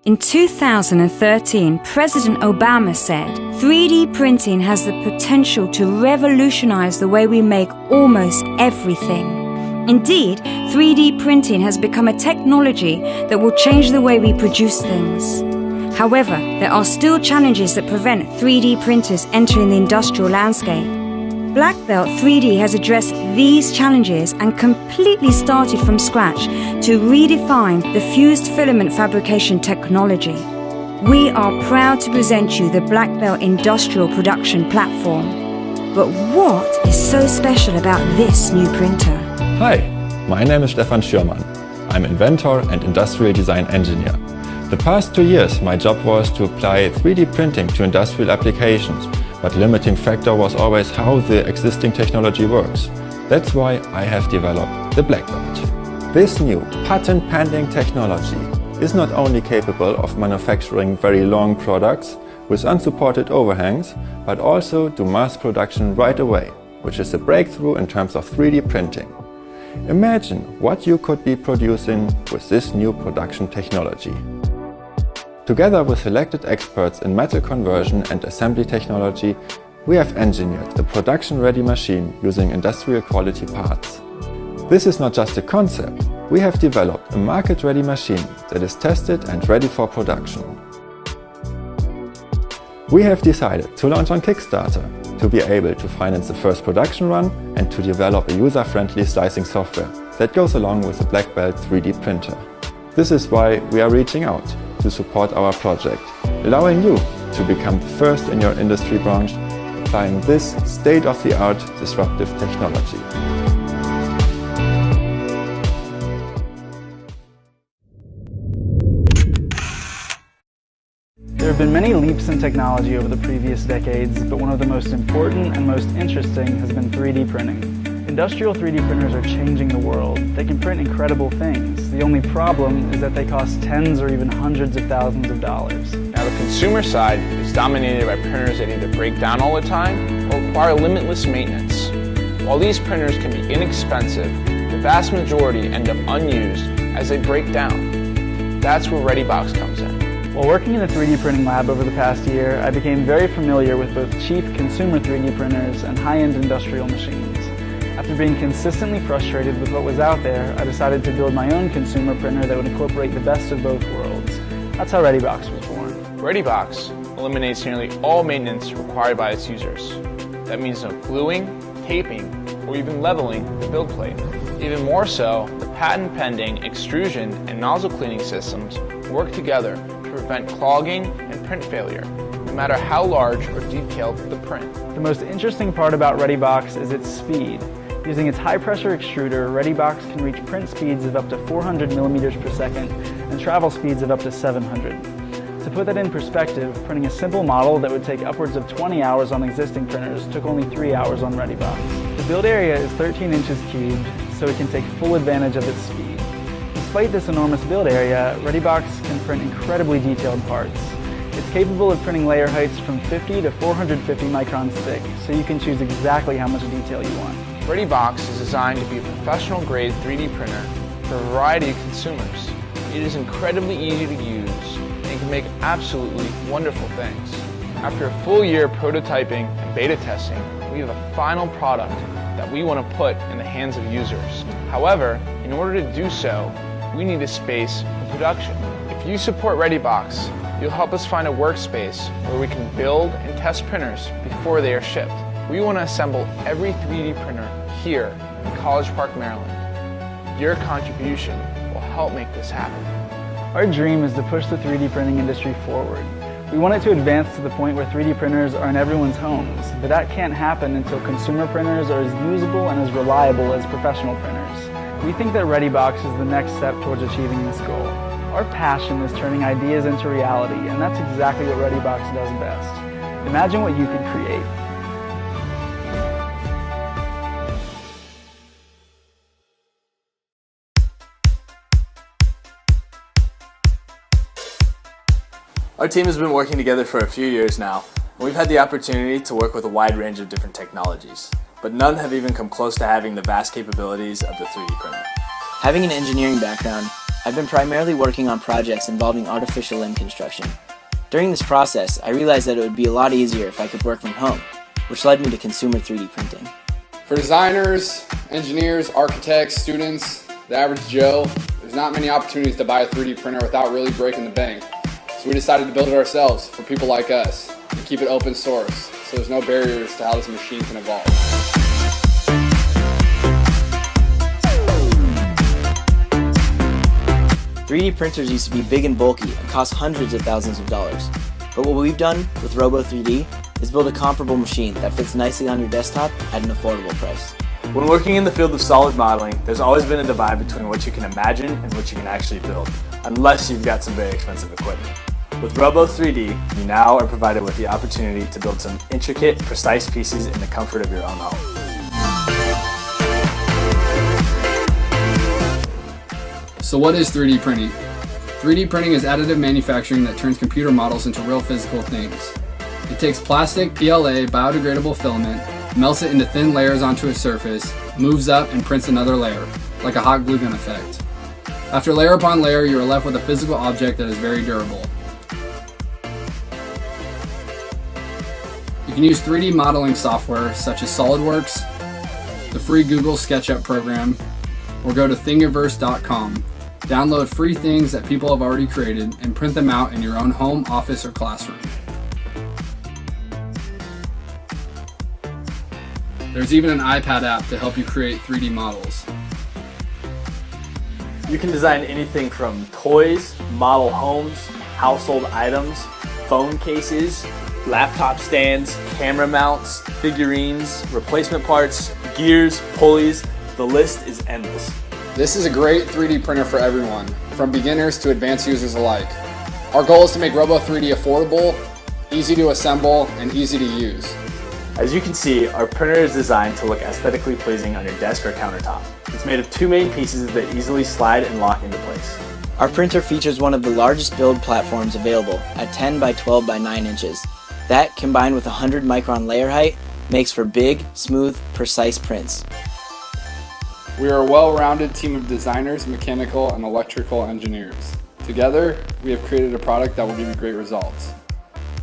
In 2013, President Obama said, "3D printing has the potential to revolutionize the way we make almost everything." Indeed, 3D printing has become a technology that will change the way we produce things. However, there are still challenges that prevent 3D printers entering the industrial landscape. Black Belt 3D has addressed these challenges and completely started from scratch to redefine the fused filament fabrication technology. We are proud to present you the Black Belt Industrial Production Platform. But what is so special about this new printer? Hi, my name is Stefan Schürmann. I'm inventor and industrial design engineer. The past 2 years my job was to apply 3D printing to industrial applications, but limiting factor was always how the existing technology works. That's why I have developed the Black Belt. This new patent-pending technology is not only capable of manufacturing very long products with unsupported overhangs, but also do mass production right away, which is a breakthrough in terms of 3D printing. Imagine what you could be producing with this new production technology. Together with selected experts in metal conversion and assembly technology, we have engineered a production-ready machine using industrial quality parts. This is not just a concept, we have developed a market-ready machine that is tested and ready for production. We have decided to launch on Kickstarter to be able to finance the first production run and to develop a user-friendly slicing software that goes along with the Black Belt 3D printer. This is why we are reaching out to support our project, allowing you to become the first in your industry branch applying this state-of-the-art disruptive technology. There have been many leaps in technology over the previous decades, but one of the most important and most interesting has been 3D printing. Industrial 3D printers are changing the world. They can print incredible things. The only problem is that they cost tens or even hundreds of thousands of dollars. Now the consumer side is dominated by printers that either break down all the time or require limitless maintenance. While these printers can be inexpensive, the vast majority end up unused as they break down. That's where ReadyBox comes in. While working in the 3D printing lab over the past year, I became very familiar with both cheap consumer 3D printers and high-end industrial machines. After being consistently frustrated with what was out there, I decided to build my own consumer printer that would incorporate the best of both worlds. That's how ReadyBox was born. ReadyBox eliminates nearly all maintenance required by its users. That means no gluing, taping, or even leveling the build plate. Even more so, the patent-pending extrusion and nozzle cleaning systems work together to prevent clogging and print failure, no matter how large or detailed the print. The most interesting part about ReadyBox is its speed. Using its high-pressure extruder, ReadyBox can reach print speeds of up to 400 millimeters per second and travel speeds of up to 700. To put that in perspective, printing a simple model that would take upwards of 20 hours on existing printers took only 3 hours on ReadyBox. The build area is 13 inches cubed, so it can take full advantage of its speed. Despite this enormous build area, ReadyBox can print incredibly detailed parts. It's capable of printing layer heights from 50 to 450 microns thick, so you can choose exactly how much detail you want. ReadyBox is designed to be a professional-grade 3D printer for a variety of consumers. It is incredibly easy to use and can make absolutely wonderful things. After a full year prototyping and beta testing, we have a final product that we want to put in the hands of users. However, in order to do so, we need a space for production. If you support ReadyBox, you'll help us find a workspace where we can build and test printers before they are shipped. We want to assemble every 3D printer here in College Park, Maryland. Your contribution will help make this happen. Our dream is to push the 3D printing industry forward. We want it to advance to the point where 3D printers are in everyone's homes, but that can't happen until consumer printers are as usable and as reliable as professional printers. We think that ReadyBox is the next step towards achieving this goal. Our passion is turning ideas into reality, and that's exactly what ReadyBox does best. Imagine what you could create. Our team has been working together for a few years now, and we've had the opportunity to work with a wide range of different technologies, but none have even come close to having the vast capabilities of the 3D printer. Having an engineering background, I've been primarily working on projects involving artificial limb construction. During this process, I realized that it would be a lot easier if I could work from home, which led me to consumer 3D printing. For designers, engineers, architects, students, the average Joe, there's not many opportunities to buy a 3D printer without really breaking the bank. So we decided to build it ourselves for people like us and keep it open source, so there's no barriers to how this machine can evolve. "3D printers used to be big and bulky and cost hundreds of thousands of dollars. But what we've done with Robo 3D is build a comparable machine that fits nicely on your desktop at an affordable price." When working in the field of solid modeling, there's always been a divide between what you can imagine and what you can actually build, unless you've got some very expensive equipment. With Robo 3D, you now are provided with the opportunity to build some intricate, precise pieces in the comfort of your own home. So what is 3D printing? 3D printing is additive manufacturing that turns computer models into real physical things. It takes plastic, PLA, biodegradable filament, melts it into thin layers onto a surface, moves up and prints another layer, like a hot glue gun effect. After layer upon layer, you are left with a physical object that is very durable. You can use 3D modeling software such as SolidWorks, the free Google SketchUp program, or go to thingiverse.com. Download free things that people have already created and print them out in your own home, office, or classroom. There's even an iPad app to help you create 3D models. You can design anything from toys, model homes, household items, phone cases, laptop stands, camera mounts, figurines, replacement parts, gears, pulleys. The list is endless. This is a great 3D printer for everyone, from beginners to advanced users alike. Our goal is to make Robo 3D affordable, easy to assemble, and easy to use. As you can see, our printer is designed to look aesthetically pleasing on your desk or countertop. It's made of two main pieces that easily slide and lock into place. Our printer features one of the largest build platforms available at 10 by 12 by 9 inches. That, combined with 100 micron layer height, makes for big, smooth, precise prints. We are a well-rounded team of designers, mechanical, and electrical engineers. Together, we have created a product that will give you great results.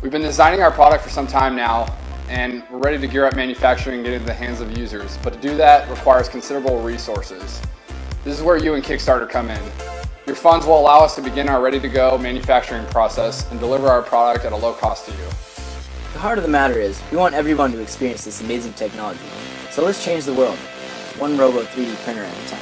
We've been designing our product for some time now, and we're ready to gear up manufacturing and get into the hands of users. But to do that requires considerable resources. This is where you and Kickstarter come in. Your funds will allow us to begin our ready-to-go manufacturing process and deliver our product at a low cost to you. The heart of the matter is, we want everyone to experience this amazing technology. So let's change the world, one Robo 3D printer at a time.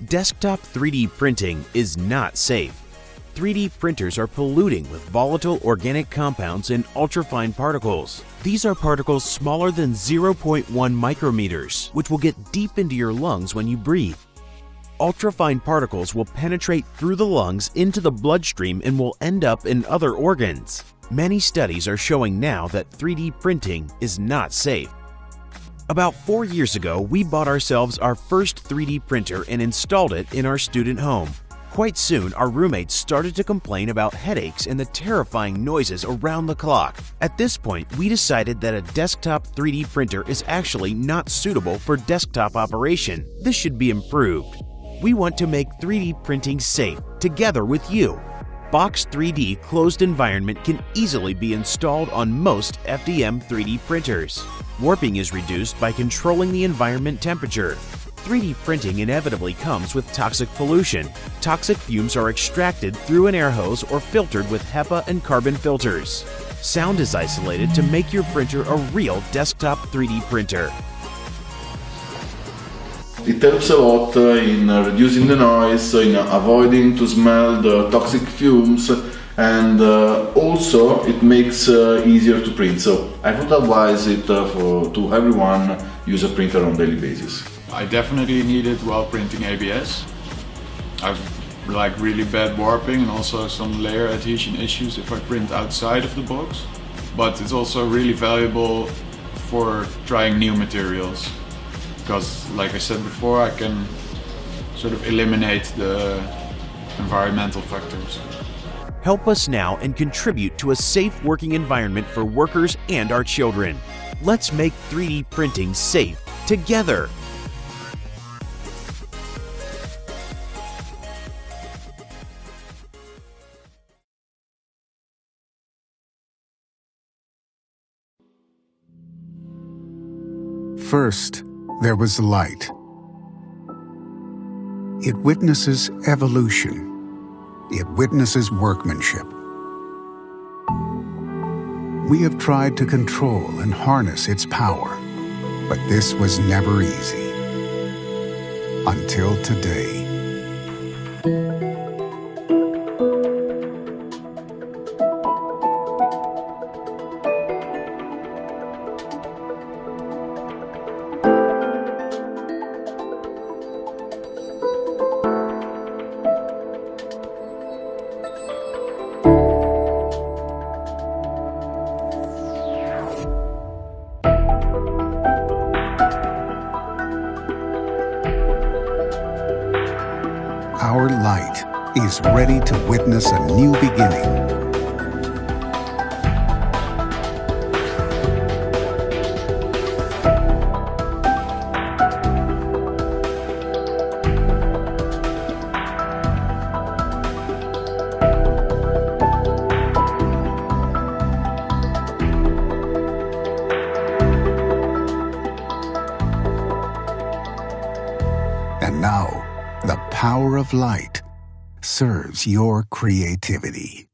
Desktop 3D printing is not safe. 3D printers are polluting with volatile organic compounds and ultrafine particles. These are particles smaller than 0.1 micrometers, which will get deep into your lungs when you breathe. Ultrafine particles will penetrate through the lungs into the bloodstream and will end up in other organs. Many studies are showing now that 3D printing is not safe. About 4 years ago, we bought ourselves our first 3D printer and installed it in our student home. Quite soon, our roommates started to complain about headaches and the terrifying noises around the clock. At this point, we decided that a desktop 3D printer is actually not suitable for desktop operation. This should be improved. We want to make 3D printing safe together with you. Box 3D closed environment can easily be installed on most FDM 3D printers. Warping is reduced by controlling the environment temperature. 3D printing inevitably comes with toxic pollution. Toxic fumes are extracted through an air hose or filtered with HEPA and carbon filters. Sound is isolated to make your printer a real desktop 3D printer. It helps a lot in reducing the noise, in avoiding to smell the toxic fumes, and also it makes easier to print. So I would advise it to everyone use a printer on a daily basis. I definitely needed while printing ABS. I've like really bad warping and also some layer adhesion issues if I print outside of the box. But it's also really valuable for trying new materials, because like I said before, I can sort of eliminate the environmental factors. Help us now and contribute to a safe working environment for workers and our children. Let's make 3D printing safe together. First, there was light. It witnesses evolution. It witnesses workmanship. We have tried to control and harness its power, but this was never easy. Until today. Our light is ready to witness a new beginning. And now, the power of light serves your creativity.